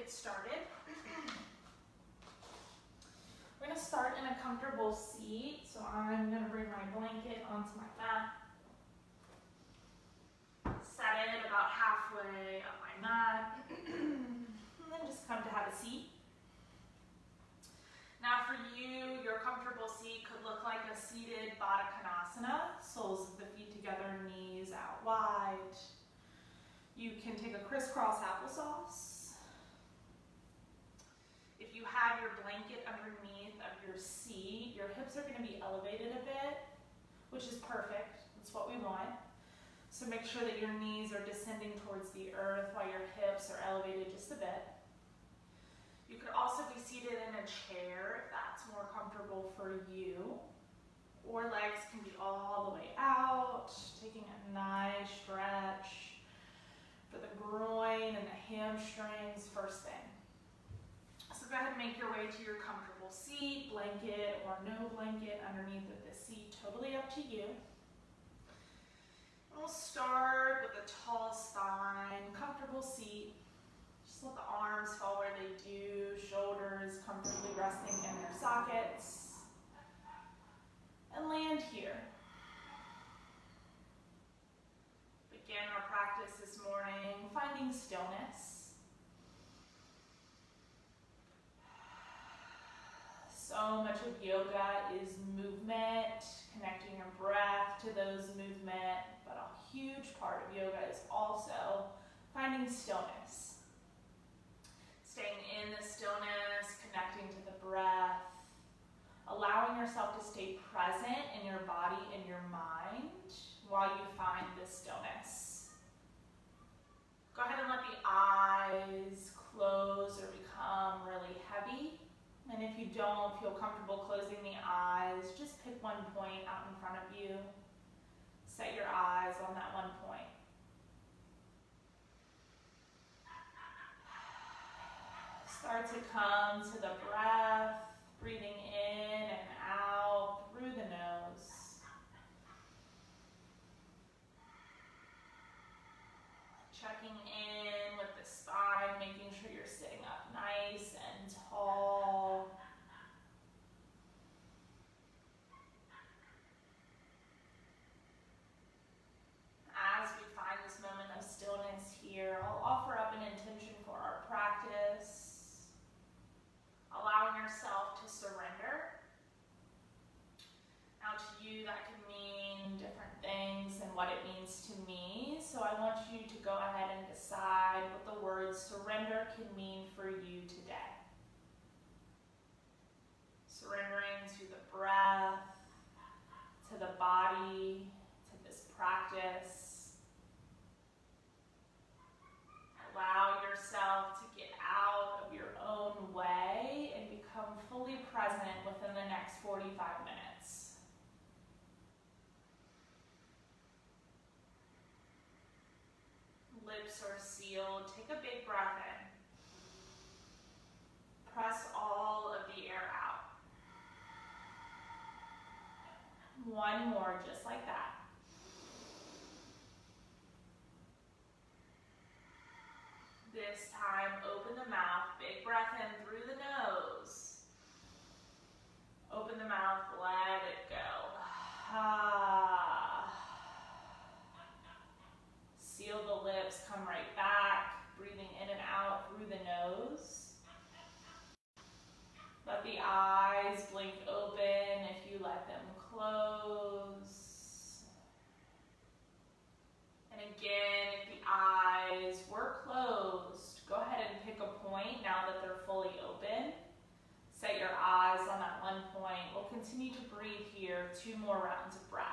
get started. We're going to start in a comfortable seat. So I'm going to bring my blanket onto my mat. Set it about halfway up my mat. And then just come to have a seat. Now for you, your comfortable seat could look like a seated Baddha Konasana. Soles of the feet together, knees out wide. You can take a crisscross applesauce. If you have your blanket underneath of your seat, your hips are going to be elevated a bit, which is perfect. That's what we want. So make sure that your knees are descending towards the earth while your hips are elevated just a bit. You could also be seated in a chair if that's more comfortable for you. Or legs can be all the way out, taking a nice stretch for the groin and the hamstrings first thing. So go ahead and make your way to your comfortable seat, blanket or no blanket underneath of the seat, totally up to you. We'll start with a tall spine, comfortable seat. Just let the arms fall where they do, shoulders comfortably resting in their sockets. And land here. Begin our practice this morning, finding stillness. So much of yoga is movement, connecting your breath to those movement, but a huge part of yoga is also finding stillness. Staying in the stillness, connecting to the breath, allowing yourself to stay present in your body and your mind while you find this stillness. Go ahead and let the eyes close or become really heavy. And if you don't feel comfortable closing the eyes, just pick one point out in front of you. Set your eyes on that one point. Start to come to the breath, breathing in and out through the nose. Checking in with the spine, making sure you're sitting up nice and tall. As we find this moment of stillness here, I'll offer up an intention for our practice. Allowing yourself to surrender. Now to you, that can mean different things than what it means to me. So I want you to go ahead and decide what the word surrender can mean for you today. Surrendering to the breath, to the body, to this practice. Allow yourself to get out of your own way and become fully present within the next 45 minutes. Lips are sealed. Take a big breath in. Press all of the air out. One more, just like that. This time, open the mouth. Big breath in through the nose. Open the mouth, let it go. Seal the lips, come right back, breathing in and out through the nose. Let the eyes blink open if you let them close. And again, if the eyes were closed, go ahead and pick a point now that they're fully open. Set your eyes on that one point. We'll continue to breathe here, 2 more rounds of breath.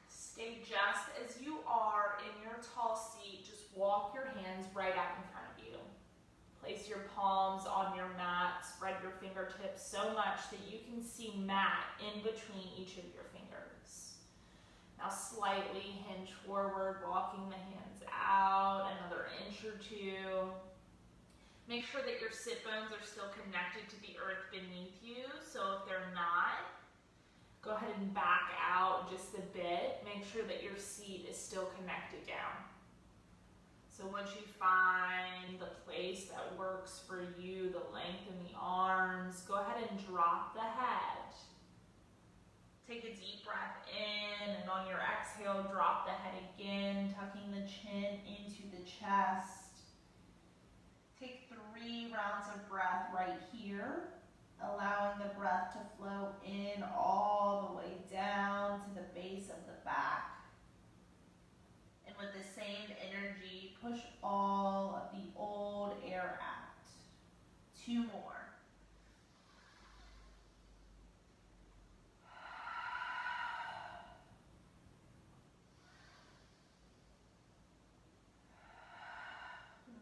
Stay just as you are in your tall seat. Just walk your hands right out in front of you. Place your palms on your mat. Spread your fingertips so much that you can see mat in between each of your fingers. Now slightly hinge forward, walking the hands out, another inch or 2. Make sure that your sit bones are still connected to the earth beneath you. So if they're not, Go ahead and back out just a bit. Make sure that your seat is still connected down. So once you find the place that works for you, the length in the arms, go ahead and drop the head. Take a deep breath in, and on your exhale, drop the head again, tucking the chin into the chest. Take 3 rounds of breath right here, allowing the breath to flow in all the way down to the base of the back. And with the same energy, push all of the old air out. 2 more.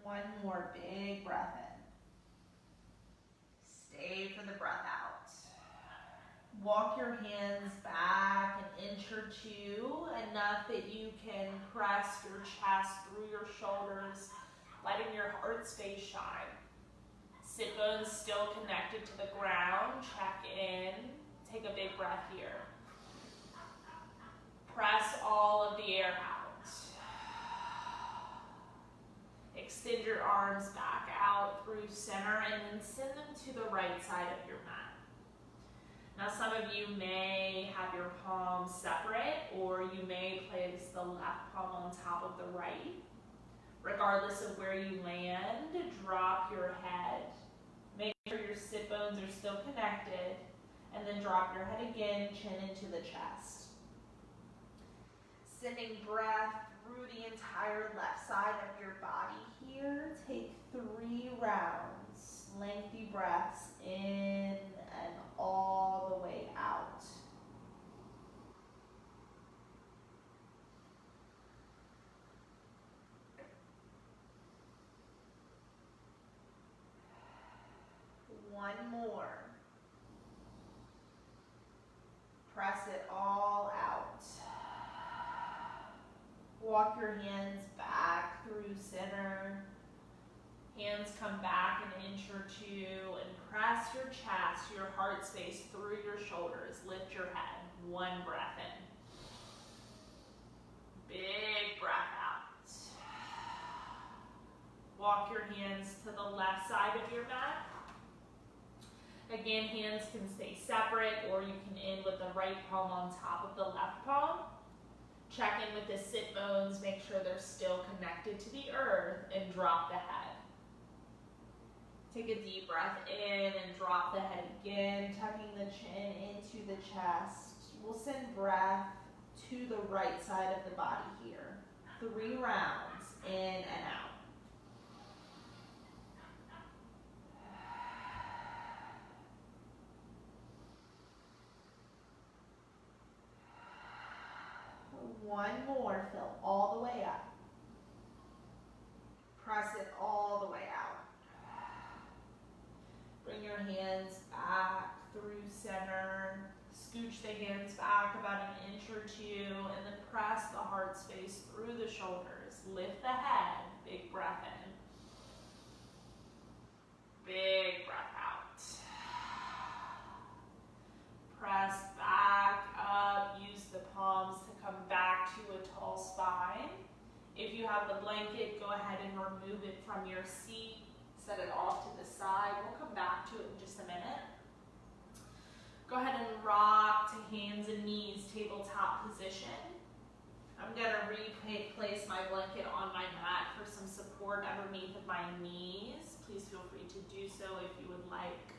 One more big breath in. Stay for the breath out. Walk your hands back an inch or 2, enough that you can press your chest through your shoulders, letting your heart space shine. Sit bones still connected to the ground. Check in. Take a big breath here. Press all of the air out. Extend your arms back out through center and then send them to the right side of your mat. Now some of you may have your palms separate, or you may place the left palm on top of the right. Regardless of where you land, drop your head. Make sure your sit bones are still connected, and then drop your head again, chin into the chest. Sending breath through the entire left side of your body here. Take 3 rounds, lengthy breaths in and all the way out. One more. Press it all out. Walk your hands back through center. Hands come back an inch or 2 and press your chest, your heart space through your shoulders. Lift your head. 1 breath in. Big breath out. Walk your hands to the left side of your mat. Again, hands can stay separate, or you can end with the right palm on top of the left palm. Check in with the sit bones, make sure they're still connected to the earth, and drop the head. Take a deep breath in and drop the head again, tucking the chin into the chest. We'll send breath to the right side of the body here. 3 rounds, in and out. One more, fill all the way up. Press it all the way out. Bring your hands back through center. Scooch the hands back about an inch or 2, and then press the heart space through the shoulders. Lift the head, big breath in. Big breath out. Press back up, use the palms to come back to a tall spine. If you have the blanket, go ahead and remove it from your seat. Set it off to the side. We'll come back to it in just a minute. Go ahead and rock to hands and knees, tabletop position. I'm going to replace my blanket on my mat for some support underneath of my knees. Please feel free to do so if you would like.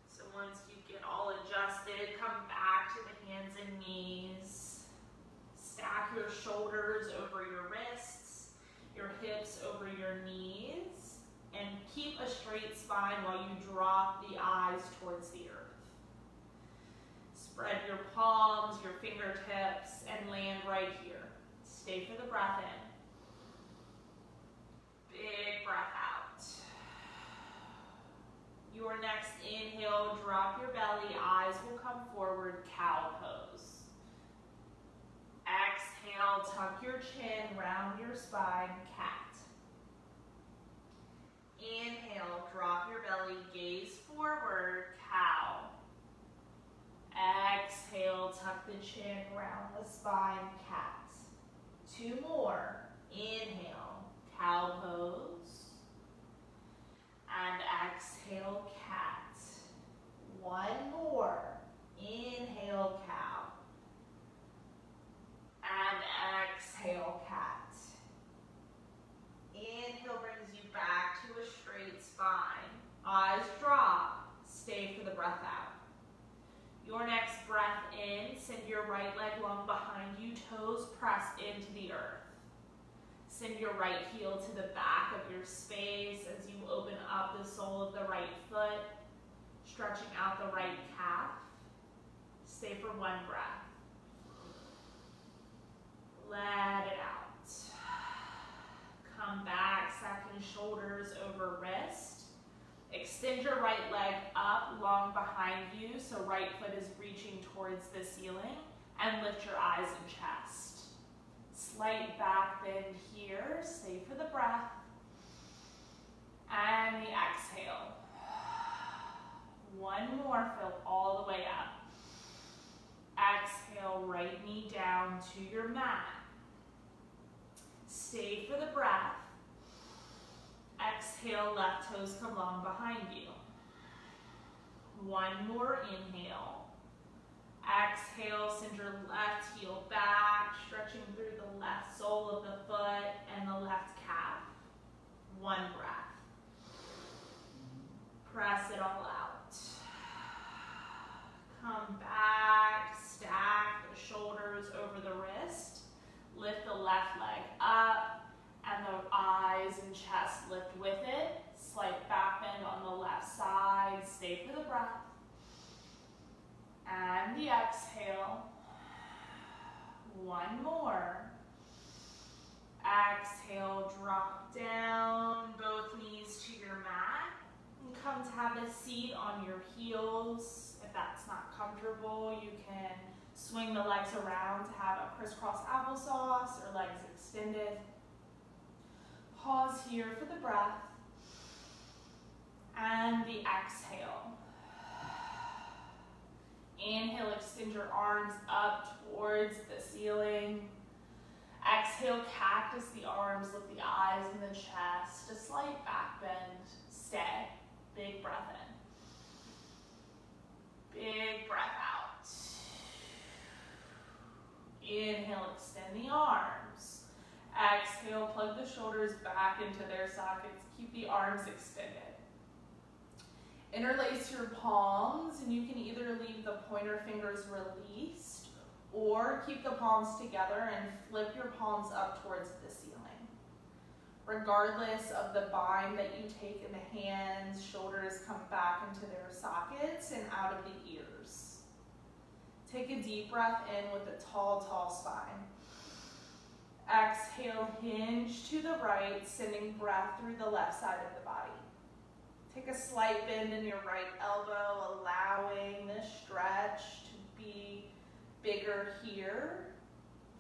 So once you get all adjusted, come back to the hands and knees. Stack your shoulders over your wrists, your hips over your knees, and keep a straight spine while you drop the eyes towards the earth. Spread your palms, your fingertips, and land right here. Stay for the breath in. Big breath out. Your next inhale, drop your belly, eyes will come forward, cow pose. Exhale, tuck your chin, round your spine, cat. Inhale, drop your belly, gaze forward, cow. exhale, tuck the chin around the spine, cat. 2 more. Inhale, cow pose. And exhale, cat. 1 more. Inhale, cow. And exhale, cat. Inhale brings you back to a straight spine. Eyes drop. Stay for the breath out. Your next breath in, send your right leg long behind you, toes press into the earth. Send your right heel to the back of your space as you open up the sole of the right foot, stretching out the right calf. Stay for 1 breath. Let it out. Come back, second shoulders over wrist. Extend your right leg up, long behind you, so right foot is reaching towards the ceiling, and lift your eyes and chest. Slight back bend here, stay for the breath. And the exhale. 1 more, fill all the way up. Exhale, right knee down to your mat. Stay for the breath. Exhale, left toes come long behind you. 1 more inhale. Exhale, send your left heel back, stretching through the left sole of the foot and the left calf. 1 breath. Press it all out. Come back, stack the shoulders over the wrist. Lift the left leg up, and the eyes and chest lift with it. Slight back bend on the left side. Stay for the breath. And the exhale. 1 more. Exhale, drop down, both knees to your mat. And come to have a seat on your heels. If that's not comfortable, you can swing the legs around to have a crisscross applesauce or legs extended. Pause here for the breath. And the exhale. Inhale, extend your arms up towards the ceiling. Exhale, cactus the arms, lift the eyes and the chest. A slight back bend. Stay. Big breath in. Big breath out. Inhale, extend the arms. Exhale, plug the shoulders back into their sockets. Keep the arms extended. Interlace your palms, and you can either leave the pointer fingers released or keep the palms together and flip your palms up towards the ceiling. Regardless of the bind that you take in the hands, shoulders come back into their sockets and out of the ears. Take a deep breath in with a tall, tall spine. Exhale, hinge to the right, sending breath through the left side of the body. Take a slight bend in your right elbow, allowing the stretch to be bigger here,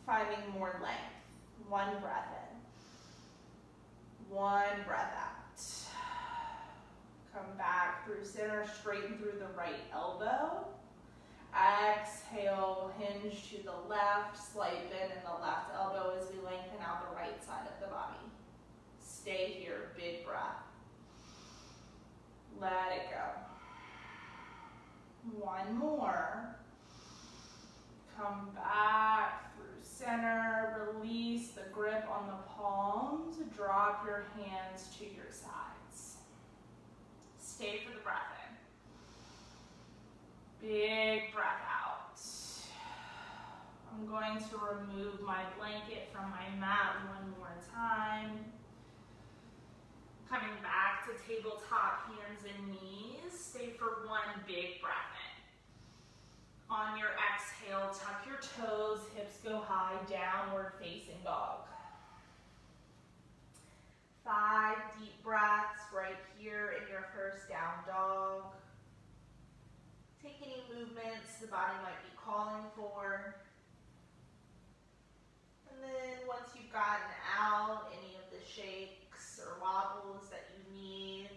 finding more length. 1 breath in. 1 breath out. Come back through center, straighten through the right elbow. Exhale, hinge to the left, slight bend in the left elbow as we lengthen out the right side of the body. Stay here, big breath. Let it go. 1 more. Come back through center, release the grip on the palms, drop your hands to your sides. Stay for the breath in. Big breath out. I'm going to remove my blanket from my mat 1 more time. Coming back to tabletop, hands and knees. Stay for 1 big breath in. On your exhale, tuck your toes, hips go high, downward facing dog. 5 deep breaths right here in your first down dog. Take any movements the body might be calling for. And then once you've gotten out any of the shakes or wobbles that you need,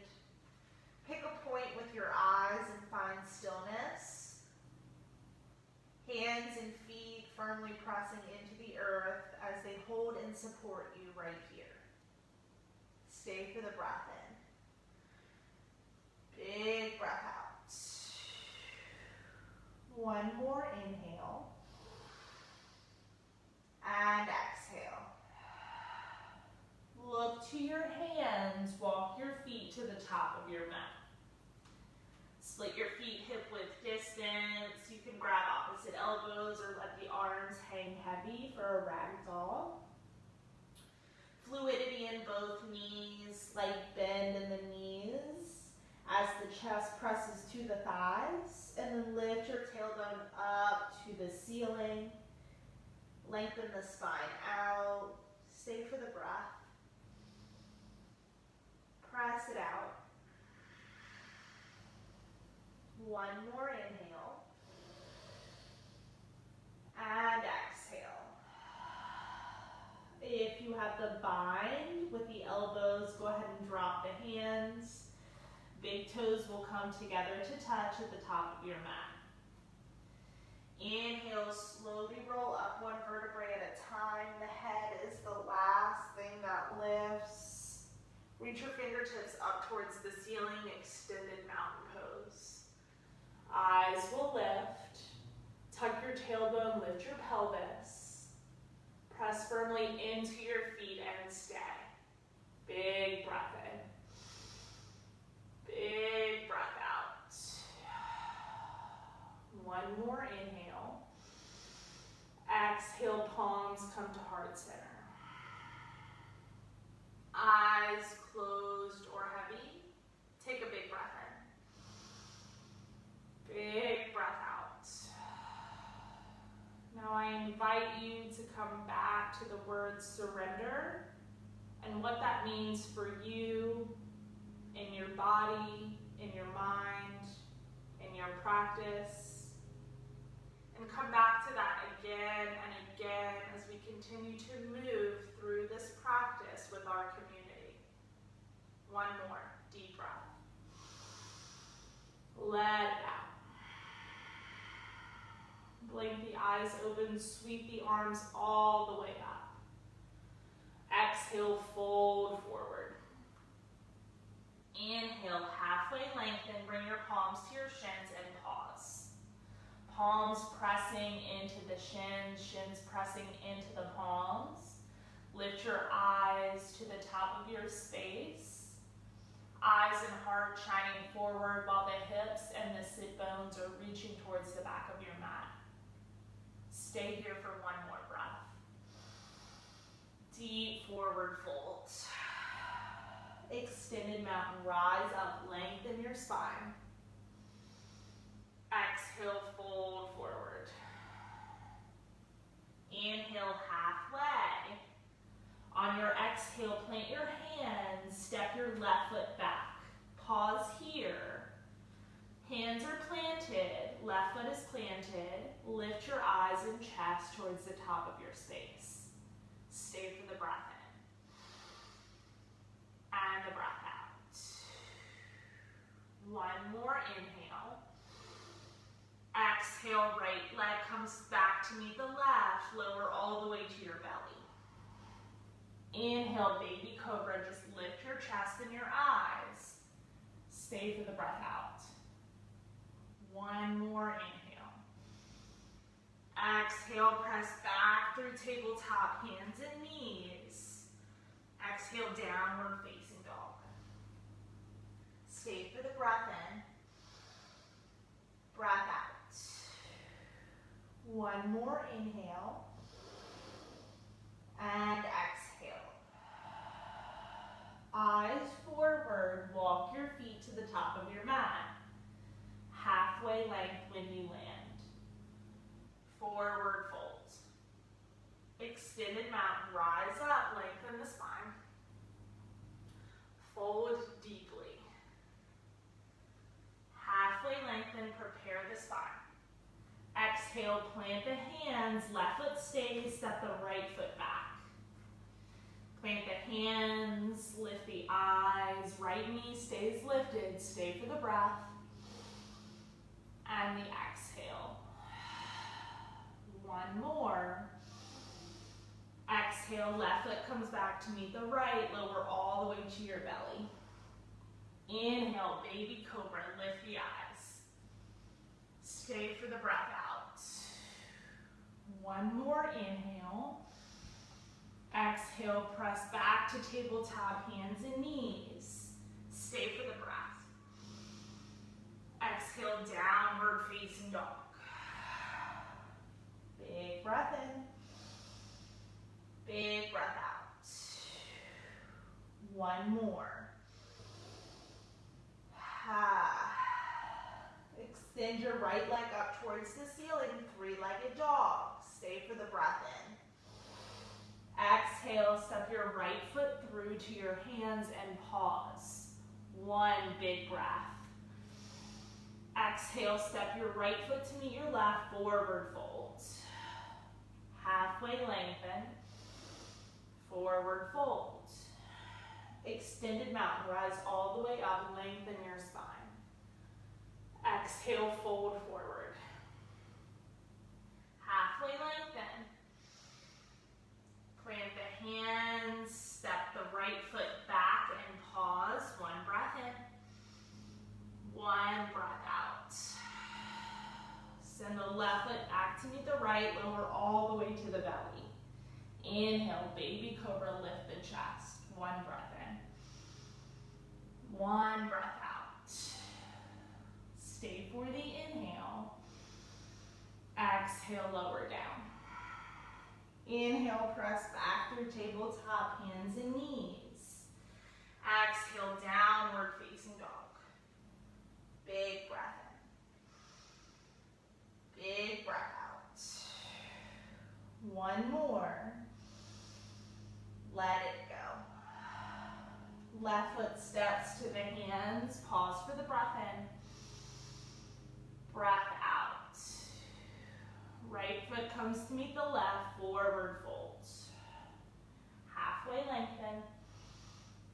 pick a point with your eyes and find stillness. firmly pressing into the earth as they hold and support you right here. Stay for the breath in. Big breath out. One more inhale. And exhale. Look to your hands, walk your feet to the top of your mat. Split your feet hip-width distance. You can grab opposite elbows or let the arms hang heavy for a ragdoll. Fluidity in both knees, slight bend in the knees as the chest presses to the thighs, and then lift your tailbone up to the ceiling. Lengthen the spine out. Stay for the breath. Press it out. One more inhale. And exhale. If you have the bind with the elbows, go ahead and drop the hands. Big toes will come together to touch at the top of your mat. Inhale, slowly roll up one vertebrae at a time. The head is the last thing that lifts. Reach your fingertips up towards the ceiling, extended mountain pose. Eyes will lift. Tuck your tailbone, lift your pelvis. Press firmly into your feet and stay. Big breath in. Big breath out. One more inhale. Exhale, palms come to heart center. Eyes closed or heavy. Take a big breath in. Big breath out. Now I invite you to come back to the word surrender and what that means for you in your body, in your mind, in your practice. And come back to that again and again as we continue to move through this practice with our community. One more deep breath. Let it out. Blink the eyes open, sweep the arms all the way up. Exhale, fold forward. Inhale, halfway lengthen, bring your palms to your shins and pause. Palms pressing into the shins, shins pressing into the palms. Lift your eyes to the top of your space. Eyes and heart shining forward while the hips and the sit bones are reaching towards the back of your mat. Stay here for one more breath. Deep forward fold. Extended mountain, rise up, lengthen your spine. Exhale, fold forward. Inhale, halfway. On your exhale, plant your hands, step your left foot back. Pause here. Hands are planted, left foot is planted. Lift your eyes and chest towards the top of your space. Stay for the breath in. And the breath out. One more inhale. Exhale, right leg comes back to meet the left. Lower all the way to your belly. Inhale, baby cobra. Just lift your chest and your eyes. Stay for the breath out. One more inhale. Exhale, press back through tabletop, hands and knees. Exhale, downward facing dog. Stay for the breath in. Breath out. One more inhale. And exhale. Eyes forward, walk your feet to the top of your mat. Halfway length when you land. Forward fold. Extended mountain, rise up, lengthen the spine. Fold deeply. Halfway lengthen, prepare the spine. Exhale, plant the hands, left foot stays, step the right foot back. Plant the hands, lift the eyes, right knee stays lifted, stay for the breath. And the exhale. One more. Exhale, left foot comes back to meet the right. Lower all the way to your belly. Inhale, baby cobra, lift the eyes. Stay for the breath out. One more inhale. Exhale, press back to tabletop, hands and knees. Stay for the breath. Exhale, downward facing dog. Big breath in. Big breath out. One more. Extend your right leg up towards the ceiling, three-legged dog. Stay for the breath in. Exhale, step your right foot through to your hands and pause. One big breath. Exhale, step your right foot to meet your left, forward fold. Halfway lengthen. Forward fold. Extended mountain, rise all the way up, lengthen your spine. Exhale, fold forward. Halfway lengthen. Plant the hands, step the right foot back and pause. One breath in. One breath out. Send the left foot back to meet the right, lower all the way to the belly. Inhale, baby cobra, lift the chest. One breath in. One breath out. Stay for the inhale. Exhale, lower down. Inhale, press back through tabletop, hands and knees. Exhale, downward facing dog. Big breath in. Big breath out. One more. Let it go. Left foot steps to the hands. Pause for the breath in. Breath out. Right foot comes to meet the left. Forward fold. Halfway lengthen.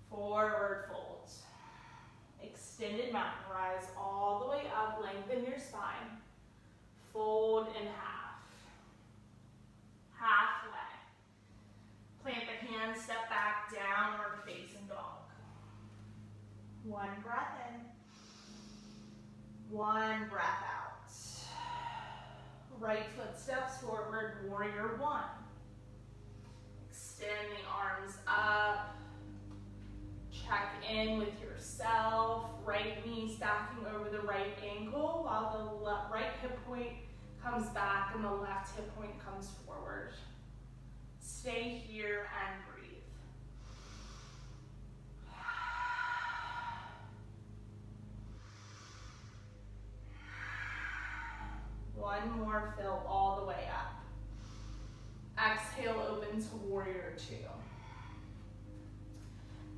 Forward fold. Extended mountain, rise all the way up. Lengthen your spine. Fold in half. Halfway. Plant the hands, step back, downward facing dog. One breath in. One breath out. Right foot steps forward, warrior one. Extend the arms up. Check in with yourself. Right knee stacking over the right ankle while the right hip point comes back and the left hip point comes forward. Stay here and breathe. One more, fill all the way up. Exhale, open to warrior two.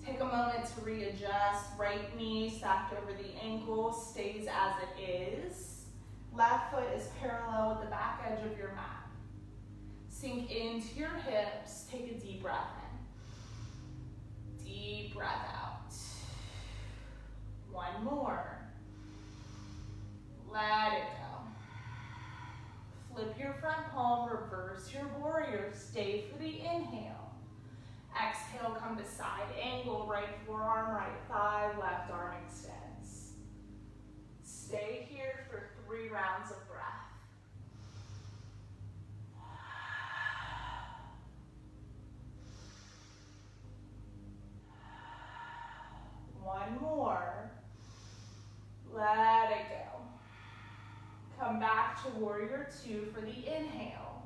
Take a moment to readjust. Right knee stacked over the ankle, stays as it is. Left foot is parallel with the back edge of your mat. Sink into your hips, take a deep breath in. Deep breath out. One more. Let it go. Flip your front palm, reverse your warrior. Stay for the inhale. Exhale, come to side angle, right forearm, right thigh, left arm extends. Stay here for 3 rounds of breath. One more. Let it go. Come back to warrior two for the inhale.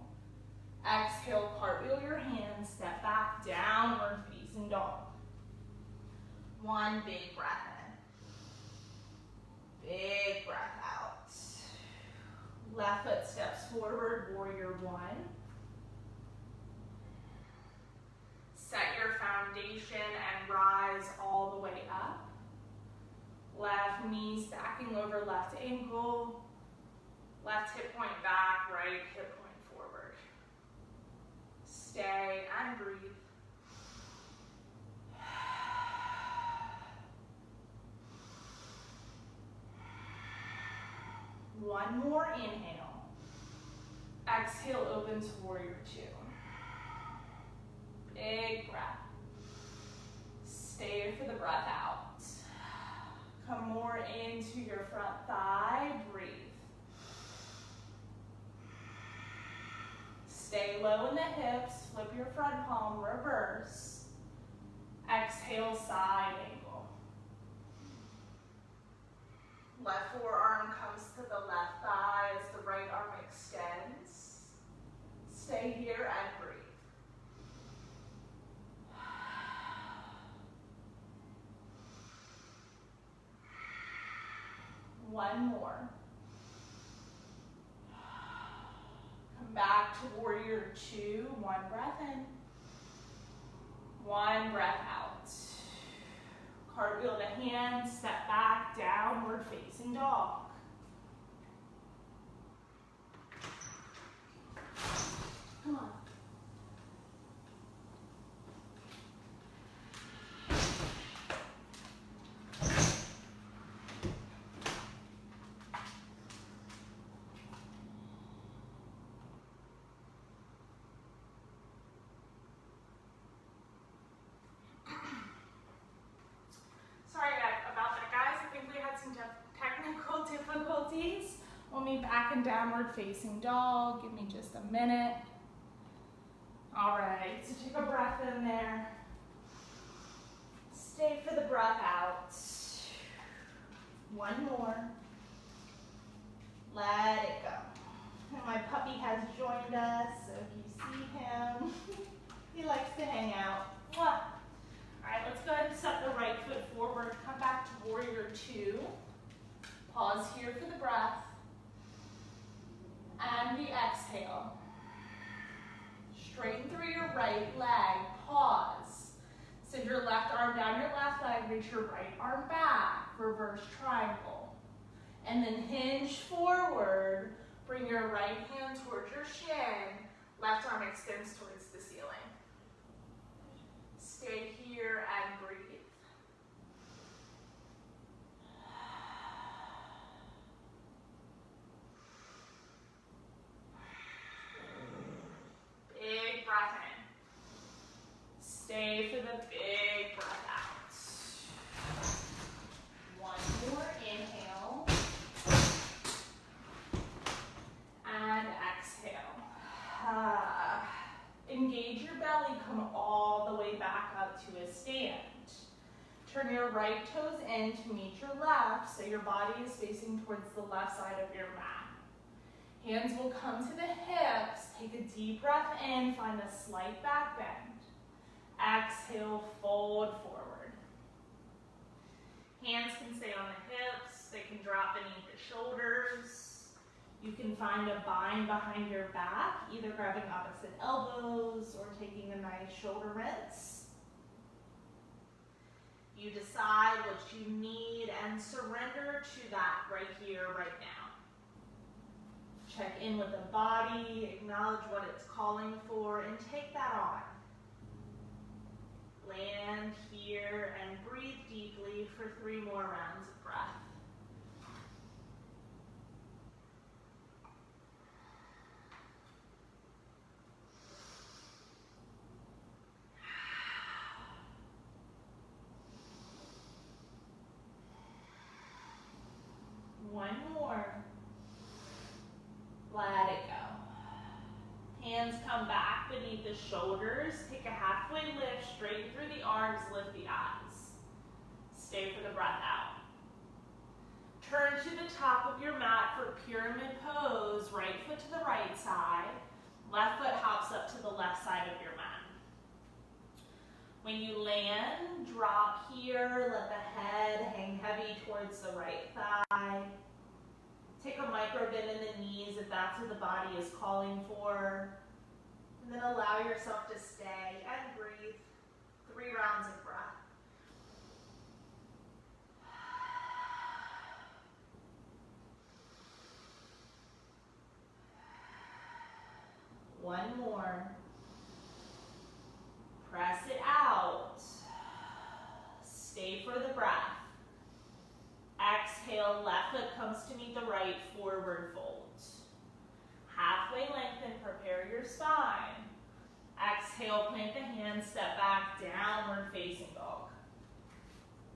Exhale, cartwheel your hands, step back, downward facing dog. One big breath in. Big breath out. Left foot steps forward, warrior one. Set your foundation and rise all the way up. Left knee stacking over left ankle. Left hip point back, right hip point forward. Stay and breathe. One more inhale. Exhale, open to warrior two. Big breath. Stay for the breath out. Come more into your front thigh, breathe. Stay low in the hips, flip your front palm, reverse. Exhale, side angle. Left forearm comes to the left thigh as the right arm extends. Stay here and breathe. One more. Come back to warrior two. One breath in. One breath out. Cartwheel the hands, step back, downward facing dog. Come on. Difficulties. We'll be back in downward facing dog. Give me just a minute. All right, so take a breath in there. Stay for the breath out. One more. Let it go. And my puppy has joined us, so if you see him, he likes to hang out. All right, let's go ahead and step the right foot forward. Come back to warrior two. Pause here for the breath, and the exhale. Straighten through your right leg, pause. Send your left arm down your left leg, reach your right arm back, reverse triangle. And then hinge forward, bring your right hand towards your shin, left arm extends towards the ceiling. Stay here and breathe. Big breath in. Stay for the big breath out. One more inhale. And exhale. Engage your belly, come all the way back up to a stand. Turn your right toes in to meet your left, so your body is facing towards the left side of your mat. Hands will come to the hips. Take a deep breath in, find a slight back bend. Exhale, fold forward. Hands can stay on the hips. They can drop beneath the shoulders. You can find a bind behind your back, either grabbing opposite elbows or taking a nice shoulder rinse. You decide what you need and surrender to that right here, right now. Check in with the body, acknowledge what it's calling for, and take that on. Land here and breathe deeply for 3 more rounds of breath. One more. Let it go. Hands come back beneath the shoulders. Take a halfway lift, straighten through the arms, lift the eyes. Stay for the breath out. Turn to the top of your mat for pyramid pose. Right foot to the right side. Left foot hops up to the left side of your mat. When you land, drop here. Let the head hang heavy towards the right thigh. Take a micro bend in the knees if that's what the body is calling for. And then allow yourself to stay and breathe. 3 rounds of breath. One more. Press it out. Stay for the breath. Exhale, left foot comes to meet the right, forward fold. Halfway lengthen, prepare your spine. Exhale. Exhale, plant the hands, step back, downward facing dog.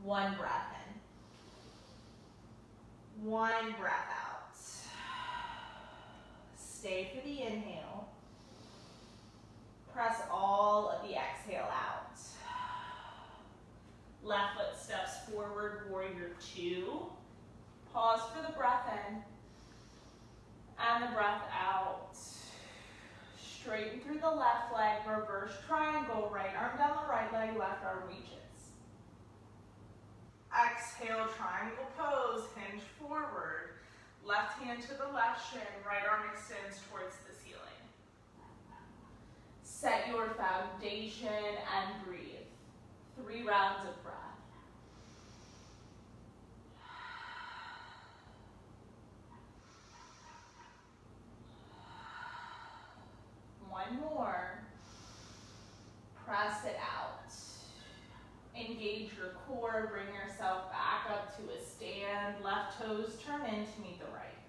One breath in. One breath out. Stay for the inhale. Press all of the exhale out. Left foot steps forward, warrior two. Pause for the breath in. And the breath out. Straighten through the left leg, reverse triangle, right arm down the right leg, left arm reaches. Exhale, triangle pose, hinge forward. Left hand to the left shin, right arm extends towards the ceiling. Set your foundation and breathe. 3 rounds of breath. One more. Press it out. Engage your core, bring yourself back up to a stand. Left toes turn in to meet the right.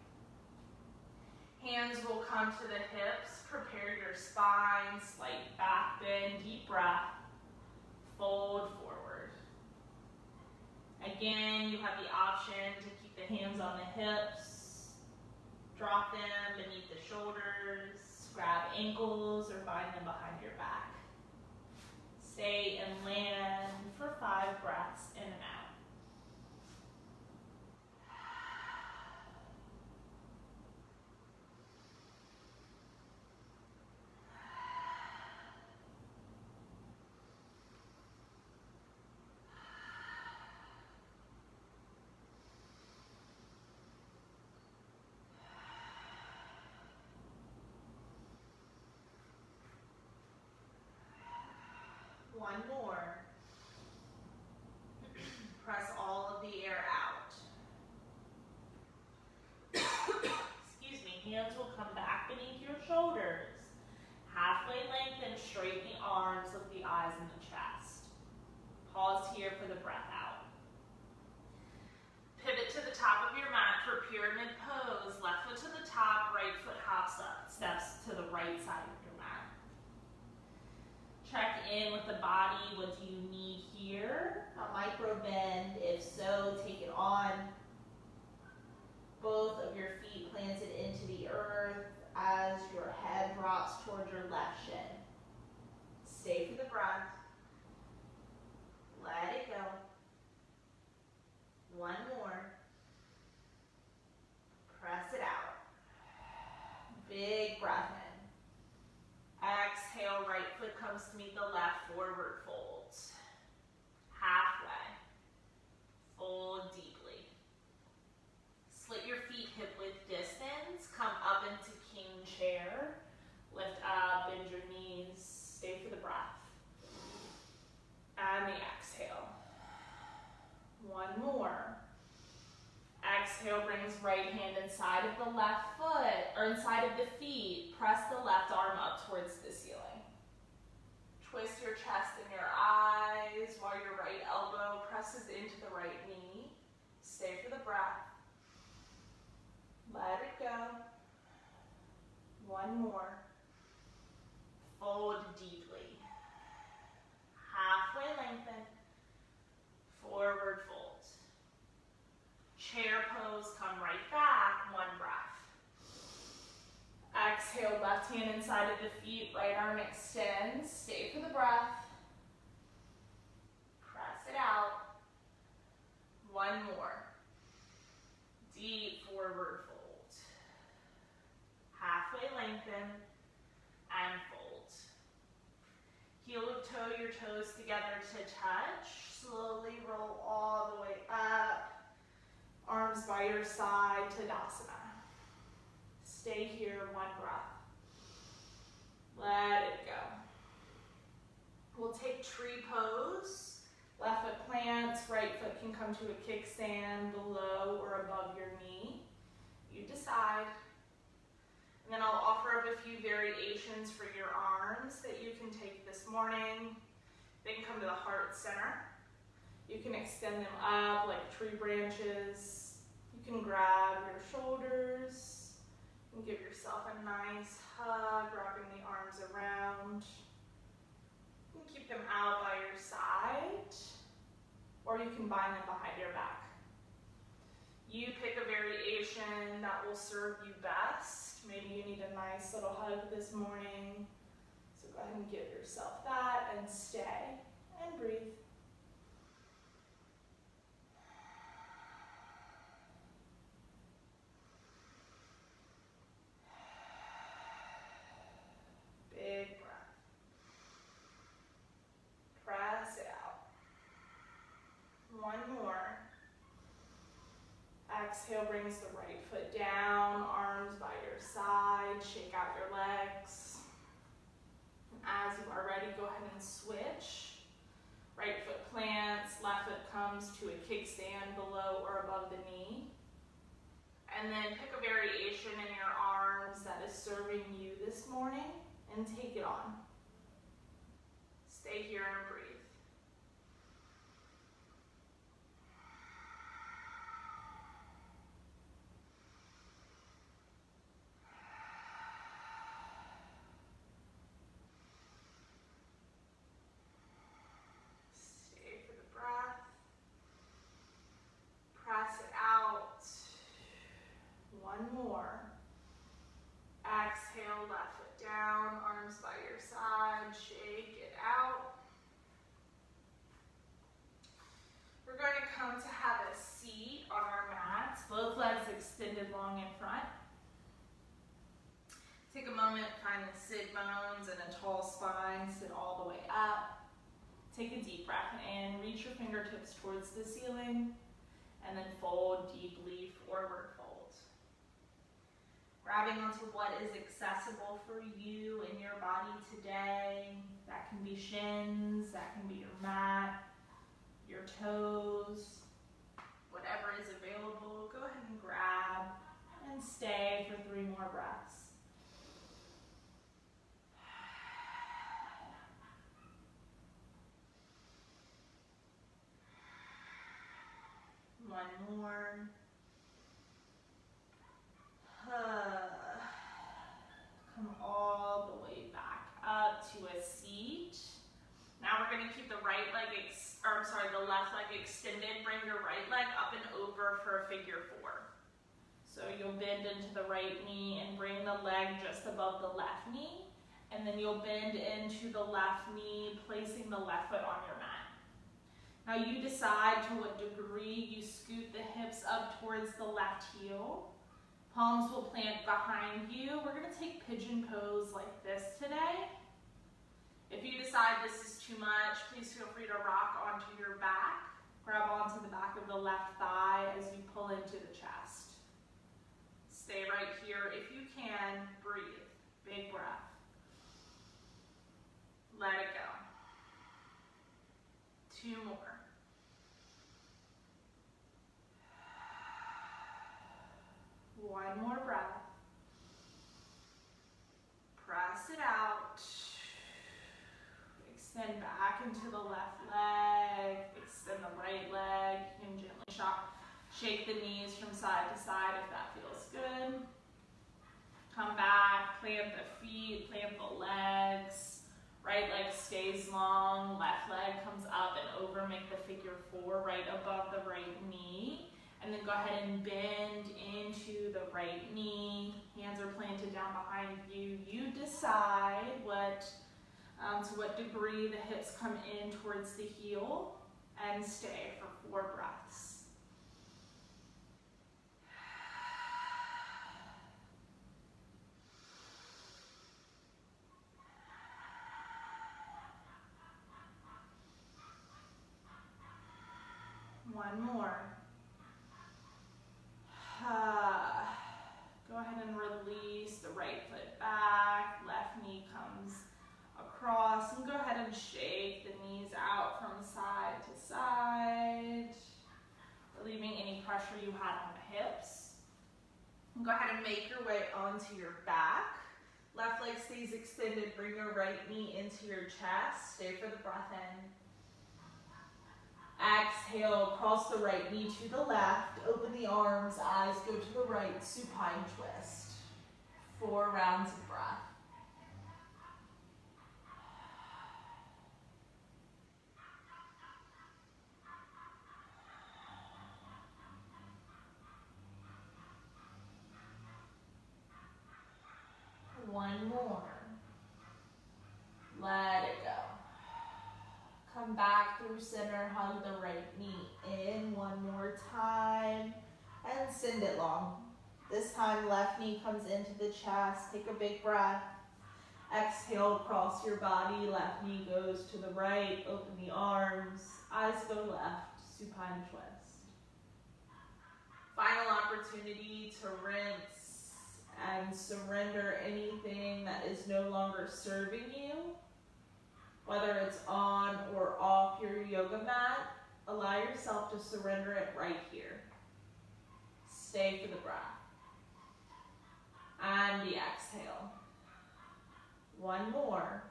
Hands will come to the hips. Prepare your spine, slight back bend, deep breath. Fold forward. Again, you have the option to keep the hands on the hips. Drop them beneath the shoulders. Grab ankles or bind them behind your back. Stay and land for 5 breaths in and out. One more. Press all of the air out. Excuse me, hands will come back beneath your shoulders. Halfway lengthen, straighten the arms, lift the eyes and the chest. Pause here for the breath out. Pivot to the top of your mat for pyramid pose. Left foot to the top, right foot hops up, steps to the right side of your mat. Check in with the body. What do you need here? A micro bend. If so, take it on. Both of your feet planted into the earth as your head drops towards your left shin. Stay for the breath. Let it go. One more. Press it out. Big breath in. Exhale, right foot comes to meet the left, forward fold. Halfway. Fold deeply. Split your feet hip width distance. Come up into king chair. Lift up, bend your knees. Stay for the breath. And the exhale. One more. Exhale brings right hand inside of the left foot, or inside of the feet. Press the left arm up towards the ceiling. Twist your chest and your eyes while your right elbow presses into the right knee. Stay for the breath. Let it go. One more. Fold deeply. Halfway lengthen. Forward fold. Chair pose, come right back, one breath. Exhale, left hand inside of the feet, right arm extends. Stay for the breath. Press it out. One more. Deep forward fold. Halfway lengthen and fold. Heel of toe, your toes together to touch. Slowly roll all the way up. Arms by your side, Tadasana. Stay here, one breath. Let it go. We'll take tree pose. Left foot plants, right foot can come to a kickstand below or above your knee. You decide. And then I'll offer up a few variations for your arms that you can take this morning. They can come to the heart center. You can extend them up like tree branches. You can grab your shoulders and give yourself a nice hug, wrapping the arms around. combine them behind your back. You pick a variation that will serve you best. Maybe you need a nice little hug this morning. So go ahead and give yourself that and stay and breathe. Big breath. Press it out. One more. Exhale brings the right foot down, arms by your side, shake out your legs. And as you are ready, go ahead and switch. Right foot plants, left foot comes to a kickstand below or above the knee. And then pick a variation in your arms that is serving you this morning and take it on. Stay here and breathe. Stay for the breath. Press it out. One more. Exhale, left foot down, arms by your side, shake it out. We're going to come to have a seat on our mats, both legs extended long in front. Take a moment, find the sit bones and a tall spine, sit all the way up. Take a deep breath in, reach your fingertips towards the ceiling, and then fold deeply, forward fold. Grabbing onto what is accessible for you in your body today. That can be shins, that can be your mat, your toes, whatever is available. Go ahead and grab and stay for 3 more breaths. One more. Come all the way back up to a seat. Now we're going to keep the the left leg extended. Bring your right leg up and over for a figure 4. So you'll bend into the right knee and bring the leg just above the left knee. And then you'll bend into the left knee, placing the left foot on your mat. Now you decide to what degree you scoot the hips up towards the left heel. Palms will plant behind you. We're going to take pigeon pose like this today. If you decide this is too much, please feel free to rock onto your back. Grab onto the back of the left thigh as you pull into the chest. Stay right here. If you can, breathe. Big breath. Let it go. 2 more. One more breath. Press it out. Extend back into the left leg. Extend the right leg. You can gently shake the knees from side to side if that feels good. Come back, plant the feet, plant the legs. Right leg stays long, left leg comes up and over. Make the figure 4 right above the right knee. And then go ahead and bend into the right knee. Hands are planted down behind you. You decide to what degree the hips come in towards the heel, and stay for 4 breaths. One more. Go ahead and release the right foot back, left knee comes across, and go ahead and shake the knees out from side to side, relieving any pressure you had on the hips. And go ahead and make your way onto your back. Left leg stays extended, bring your right knee into your chest, stay for the breath in. Exhale, cross the right knee to the left, open the arms, eyes go to the right, supine twist. 4 rounds of breath. Come back through center, hug the right knee in one more time, and send it long. This time, left knee comes into the chest. Take a big breath. Exhale, cross your body. Left knee goes to the right. Open the arms. Eyes go left. Supine twist. Final opportunity to rinse and surrender anything that is no longer serving you. Whether it's on or off your yoga mat, allow yourself to surrender it right here. Stay for the breath. And the exhale. One more.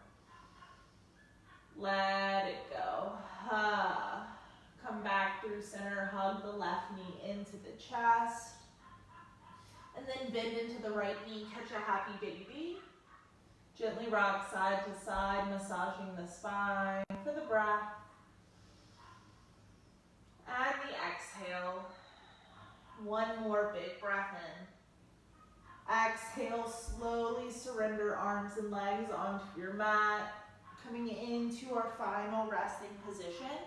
Let it go. Come back through center, hug the left knee into the chest. And then bend into the right knee, catch a happy baby. Gently rock side to side, massaging the spine for the breath. And the exhale. One more big breath in. Exhale, slowly surrender arms and legs onto your mat. Coming into our final resting position.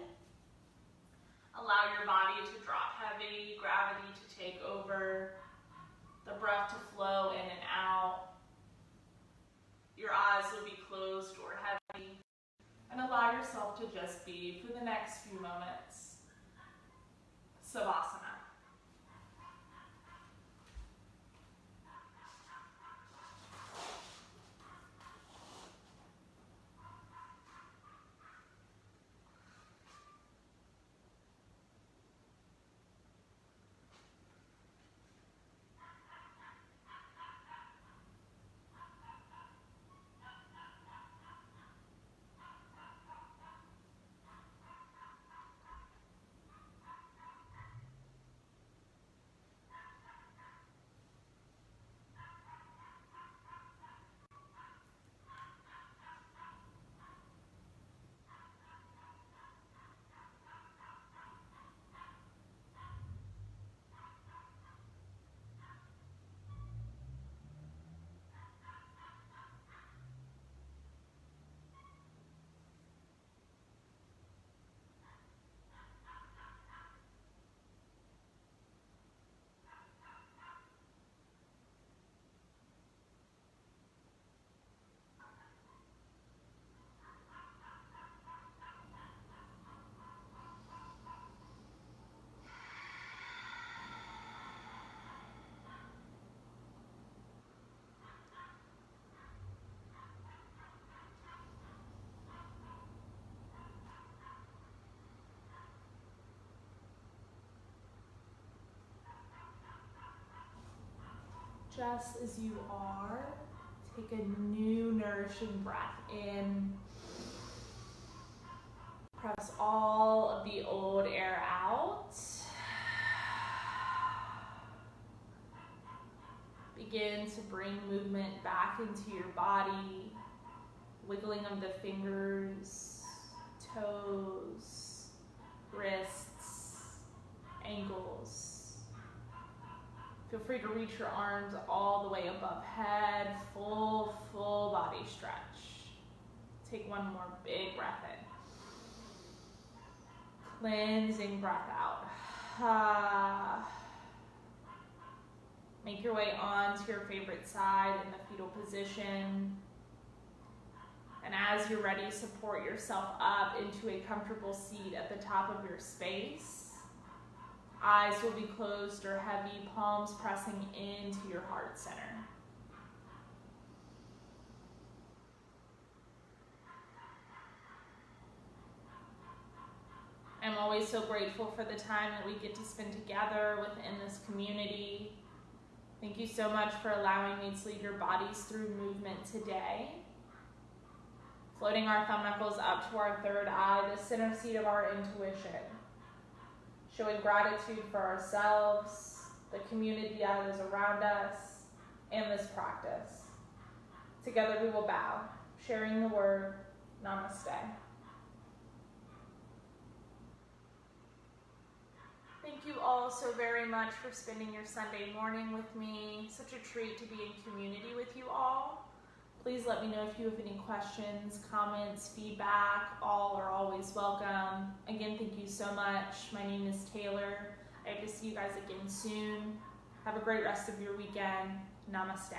Allow your body to drop heavy, gravity to take over, the breath to flow in and out. Your eyes will be closed or heavy. And allow yourself to just be for the next few moments. Savasana. Just as you are, take a new nourishing breath in. Press all of the old air out. Begin to bring movement back into your body. Wiggling of the fingers, toes, wrists, ankles. Feel free to reach your arms all the way above head, full body stretch. Take one more big breath in. Cleansing breath out. Make your way onto your favorite side in the fetal position. And as you're ready, support yourself up into a comfortable seat at the top of your space. Eyes will be closed or heavy, palms pressing into your heart center. I'm always so grateful for the time that we get to spend together within this community. Thank you so much for allowing me to lead your bodies through movement today. Floating our thumb knuckles up to our third eye, the center seat of our intuition. Showing gratitude for ourselves, the community that is around us, and this practice. Together we will bow, sharing the word, Namaste. Thank you all so very much for spending your Sunday morning with me. Such a treat to be in community with you all. Please let me know if you have any questions, comments, feedback. All are always welcome. Again, thank you so much. My name is Taylor. I hope to see you guys again soon. Have a great rest of your weekend. Namaste.